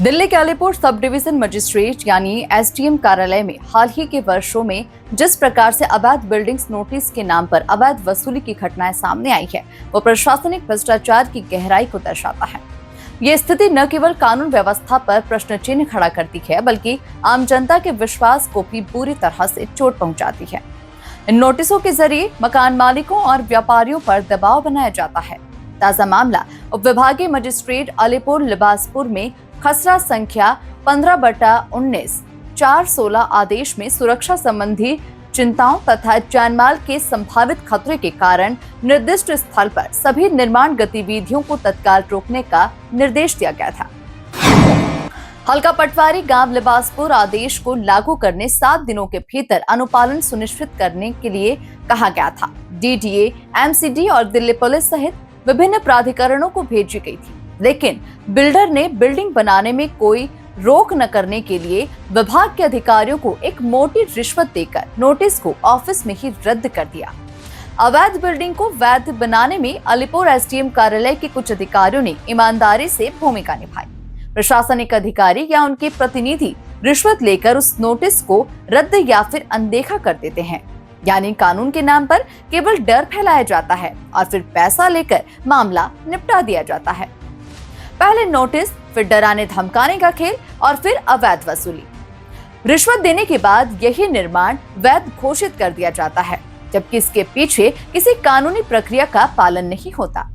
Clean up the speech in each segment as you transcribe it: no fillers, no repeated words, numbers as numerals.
दिल्ली के Alipur sub division magistrate यानी SDM कार्यालय में हाल ही के वर्षों में जिस प्रकार से अवैध बिल्डिंग्स नोटिस के नाम पर अवैध वसूली की घटनाएं सामने आई है, वो प्रशासनिक भ्रष्टाचार की गहराई को दर्शाता है। ये स्थिति न केवल कानून व्यवस्था पर प्रश्न चिन्ह खड़ा करती है, बल्कि आम जनता के विश्वास को भी बुरी तरह से चोट पहुंचाती है। इन नोटिसों के जरिए मकान मालिकों और व्यापारियों पर दबाव बनाया जाता है। ताजा मामला उप विभागीय मजिस्ट्रेट अलीपुर लिबासपुर में खसरा संख्या 15/19 4/16 आदेश में सुरक्षा संबंधी चिंताओं तथा जानमाल के संभावित खतरे के कारण निर्दिष्ट स्थल पर सभी निर्माण गतिविधियों को तत्काल रोकने का निर्देश दिया गया था। हल्का पटवारी गांव लिबासपुर आदेश को लागू करने 7 दिनों के भीतर अनुपालन सुनिश्चित करने के लिए कहा गया था। डीडीए, एमसीडी और दिल्ली पुलिस सहित विभिन्न प्राधिकरणों को भेजी गई थी, लेकिन बिल्डर ने बिल्डिंग बनाने में कोई रोक न करने के लिए विभाग के अधिकारियों को एक मोटी रिश्वत देकर नोटिस को ऑफिस में ही रद्द कर दिया। अवैध बिल्डिंग को वैध बनाने में अलीपुर एसडीएम कार्यालय के कुछ अधिकारियों ने ईमानदारी से भूमिका निभाई। प्रशासनिक अधिकारी या उनके प्रतिनिधि रिश्वत लेकर उस नोटिस को रद्द या फिर अनदेखा कर देते हैं, यानी कानून के नाम पर केवल डर फैलाया जाता है और फिर पैसा लेकर मामला निपटा दिया जाता है। पहले नोटिस, फिर डराने धमकाने का खेल और फिर अवैध वसूली। रिश्वत देने के बाद यही निर्माण वैध घोषित कर दिया जाता है, जबकि इसके पीछे किसी कानूनी प्रक्रिया का पालन नहीं होता।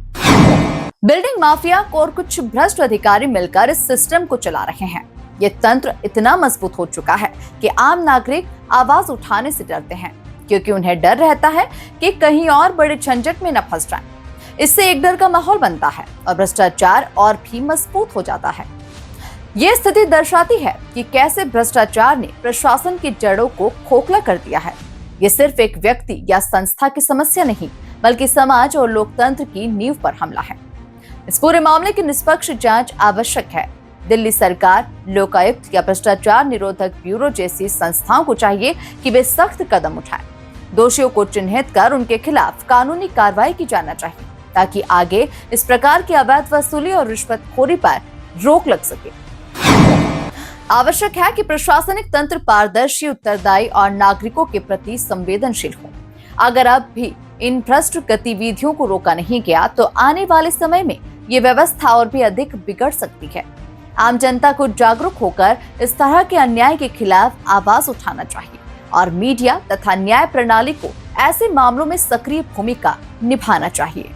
बिल्डिंग माफिया और कुछ भ्रष्ट अधिकारी मिलकर इस सिस्टम को चला रहे हैं। ये तंत्र इतना मजबूत हो चुका है कि आम नागरिक आवाज उठाने से डरते हैं, क्योंकि उन्हें डर रहता है कि कहीं और बड़े झंझट में न फंस जाएं। इससे एक डर का माहौल बनता है और भ्रष्टाचार और भी मजबूत हो जाता है। ये स्थिति दर्शाती है कि कैसे भ्रष्टाचार ने प्रशासन की जड़ों को खोखला कर दिया है। ये सिर्फ एक व्यक्ति या संस्था की समस्या नहीं, बल्कि समाज और लोकतंत्र की नींव पर हमला है। इस पूरे मामले की निष्पक्ष जांच आवश्यक है। दिल्ली सरकार, लोकायुक्त या भ्रष्टाचार निरोधक ब्यूरो जैसी संस्थाओं को चाहिए कि वे सख्त कदम उठाएं। दोषियों को चिन्हित कर उनके खिलाफ कानूनी कार्रवाई की जाना चाहिए, ताकि आगे इस प्रकार की अवैध वसूली और रिश्वतखोरी पर रोक लग सके। आवश्यक है कि प्रशासनिक तंत्र पारदर्शी, उत्तरदायी और नागरिकों के प्रति संवेदनशील हो। अगर अब भी इन भ्रष्ट गतिविधियों को रोका नहीं गया, तो आने वाले समय में ये व्यवस्था और भी अधिक बिगड़ सकती है। आम जनता को जागरूक होकर इस तरह के अन्याय के खिलाफ आवाज उठाना चाहिए और मीडिया तथा न्याय प्रणाली को ऐसे मामलों में सक्रिय भूमिका निभाना चाहिए।